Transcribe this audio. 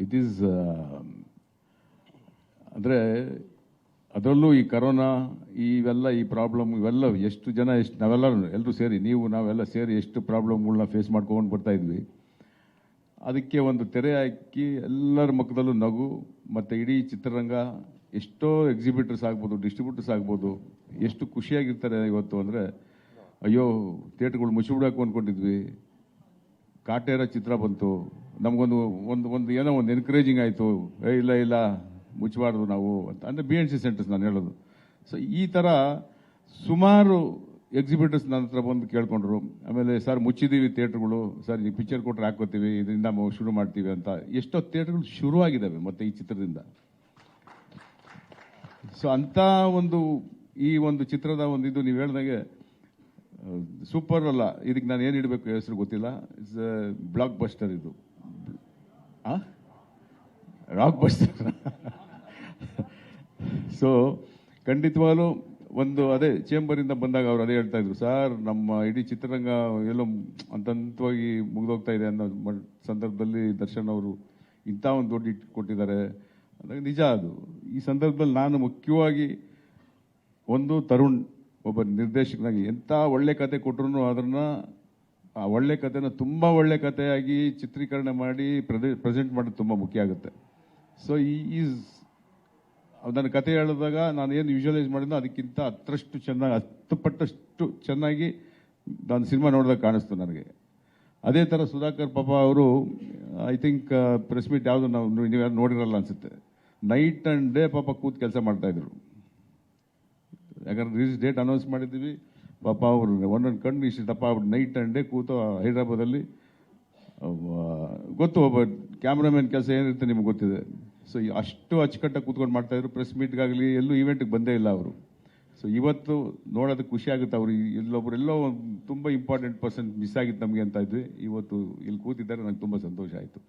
It is ಅಂದರೆ ಅದರಲ್ಲೂ ಈ ಕರೋನಾ ಇವೆಲ್ಲ ಈ ಪ್ರಾಬ್ಲಮ್ ಇವೆಲ್ಲ ಎಷ್ಟು ಜನ ನಾವೆಲ್ಲರೂ ಸೇರಿ ನಾವೆಲ್ಲ ಸೇರಿ ಎಷ್ಟು ಪ್ರಾಬ್ಲಮ್ಗಳನ್ನ ಫೇಸ್ ಮಾಡ್ಕೊಂಡು ಬರ್ತಾ ಇದ್ವಿ. ಅದಕ್ಕೆ ಒಂದು ತೆರೆ ಹಾಕಿ ಎಲ್ಲರ ಮುಖದಲ್ಲೂ ನಗು, ಮತ್ತು ಇಡೀ ಚಿತ್ರರಂಗ ಎಷ್ಟೋ ಎಕ್ಸಿಬಿಟರ್ಸ್ ಆಗ್ಬೋದು, ಡಿಸ್ಟ್ರಿಬ್ಯೂಟರ್ಸ್ ಆಗ್ಬೋದು, ಎಷ್ಟು ಖುಷಿಯಾಗಿರ್ತಾರೆ ಇವತ್ತು ಅಂದರೆ, ಅಯ್ಯೋ ಥಿಯೇಟ್ರ್ಗಳು ಮುಚ್ಚಿಬಿಡೋಕೆ ಅಂದ್ಕೊಂಡಿದ್ವಿ, ಕಾಟೇರ ಚಿತ್ರ ಬಂತು, ನಮಗೊಂದು ಏನೋ ಒಂದು ಎನ್ಕರೇಜಿಂಗ್ ಆಯಿತು, ಇಲ್ಲ ಮುಚ್ಚಬಾರ್ದು ನಾವು ಅಂತ, ಅಂದರೆ BNC ಸೆಂಟರ್ಸ್ ನಾನು ಹೇಳೋದು. ಸೊ ಈ ಥರ ಸುಮಾರು ಎಕ್ಸಿಬಿಟರ್ಸ್ ನನ್ನ ಹತ್ರ ಬಂದು ಕೇಳ್ಕೊಂಡ್ರು. ಆಮೇಲೆ ಸರ್ ಮುಚ್ಚಿದ್ದೀವಿ ಥಿಯೇಟ್ರ್ಗಳು, ಸರ್ ಈ ಪಿಕ್ಚರ್ ಕೊಟ್ಟರೆ ಹಾಕೋತೀವಿ, ಇದರಿಂದ ಶುರು ಮಾಡ್ತೀವಿ ಅಂತ ಎಷ್ಟೋ ಥಿಯೇಟ್ರ್ಗಳು ಶುರುವಾಗಿದ್ದಾವೆ ಮತ್ತು ಈ ಚಿತ್ರದಿಂದ. ಸೊ ಅಂಥ ಈ ಒಂದು ಚಿತ್ರದ ಇದು ನೀವು ಹೇಳ್ದಂಗೆ ಸೂಪರ್ ಅಲ್ಲ, ಇದಕ್ಕೆ ನಾನು ಏನು ಇಡಬೇಕು ಹೆಸರು ಗೊತ್ತಿಲ್ಲ. ಇಟ್ಸ್ ಬ್ಲಾಕ್ ಬಸ್ಟರ್ ಇದು. Rock buster. ಸೊ ಖಂಡಿತವಾಗ್ಲೂ ಅದೇ ಚೇಂಬರಿಂದ ಬಂದಾಗ ಅವ್ರು ಅದೇ ಹೇಳ್ತಾ ಇದ್ರು, ಸರ್ ನಮ್ಮ ಇಡೀ ಚಿತ್ರರಂಗ ಎಲ್ಲೋ ಹಂತವಾಗಿ ಮುಗಿದೋಗ್ತಾ ಇದೆ ಅನ್ನೋ ಸಂದರ್ಭದಲ್ಲಿ ದರ್ಶನ್ ಅವರು ಇಂಥ ಒಂದು ದೊಡ್ಡ ಇಟ್ಟು ಕೊಟ್ಟಿದ್ದಾರೆ ಅಂದಾಗ ನಿಜ ಅದು. ಈ ಸಂದರ್ಭದಲ್ಲಿ ನಾನು ಮುಖ್ಯವಾಗಿ ತರುಣ್ ಒಬ್ಬ ನಿರ್ದೇಶಕನಾಗಿ ಎಂಥ ಒಳ್ಳೆ ಕತೆ ಕೊಟ್ಟರು ಅದನ್ನು ಆ ಒಳ್ಳೆ ಕತೆನ ತುಂಬ ಒಳ್ಳೆ ಕಥೆಯಾಗಿ ಚಿತ್ರೀಕರಣ ಮಾಡಿ ಪ್ರೆಸೆಂಟ್ ಮಾಡೋದು ತುಂಬ ಮುಖ್ಯ ಆಗುತ್ತೆ. ಸೊ ನನ್ನ ಕತೆ ಹೇಳಿದಾಗ ನಾನು ಏನು ವಿಜುವಲೈಸ್ ಮಾಡಿದ್ನೋ ಅದಕ್ಕಿಂತ 10 ಪಟ್ಟಷ್ಟು ಚೆನ್ನಾಗಿ ನಾನು ಸಿನಿಮಾ ನೋಡಿದಾಗ ಕಾಣಿಸ್ತು ನನಗೆ. ಅದೇ ಥರ ಸುಧಾಕರ್ ಪಾಪ ಅವರು ಐ ಥಿಂಕ್ ಪ್ರೆಸ್ ಮೀಟ್ ಯಾವುದು ನೀವು ಯಾರು ನೋಡಿರಲ್ಲ ಅನಿಸುತ್ತೆ, ನೈಟ್ ಆ್ಯಂಡ್ ಡೇ ಪಾಪ ಕೂತು ಕೆಲಸ ಮಾಡ್ತಾಯಿದ್ರು. ಯಾಕಂದ್ರೆ ರಿಲೀಸ್ ಡೇಟ್ ಅನೌನ್ಸ್ ಮಾಡಿದ್ದೀವಿ, ಪಾಪ ಅವರು ಒಂದೊಂದು ಕಣ್ಣು ಇಷ್ಟಪ್ಪ ಅವ್ರು ನೈಟ್ ಆ್ಯಂಡ್ ಡೇ ಕೂತು ಹೈದ್ರಾಬಾದಲ್ಲಿ ಗೊತ್ತು, ಒಬ್ಬ ಕ್ಯಾಮ್ರಾಮನ್ ಕೆಲಸ ಏನಿರುತ್ತೆ ನಿಮ್ಗೆ ಗೊತ್ತಿದೆ. ಸೊ ಅಷ್ಟು ಅಚ್ಚುಕಟ್ಟಾಗಿ ಕೂತ್ಕೊಂಡು ಮಾಡ್ತಾಯಿದ್ರು. ಪ್ರೆಸ್ ಮೀಟ್ಗಾಗಲಿ ಎಲ್ಲೂ ಈವೆಂಟ್ಗೆ ಬಂದೇ ಇಲ್ಲ ಅವರು. ಸೊ ಇವತ್ತು ನೋಡೋದಕ್ಕೆ ಖುಷಿ ಆಗುತ್ತೆ. ಅವರು ಎಲ್ಲೋ ತುಂಬ ಇಂಪಾರ್ಟೆಂಟ್ ಪರ್ಸನ್ ಮಿಸ್ ಆಗಿತ್ತು ನಮಗೆ ಅಂತ ಇದ್ವಿ. ಇವತ್ತು ಇಲ್ಲಿ ಕೂತಿದ್ದಾರೆ, ನನಗೆ ತುಂಬ ಸಂತೋಷ ಆಯಿತು.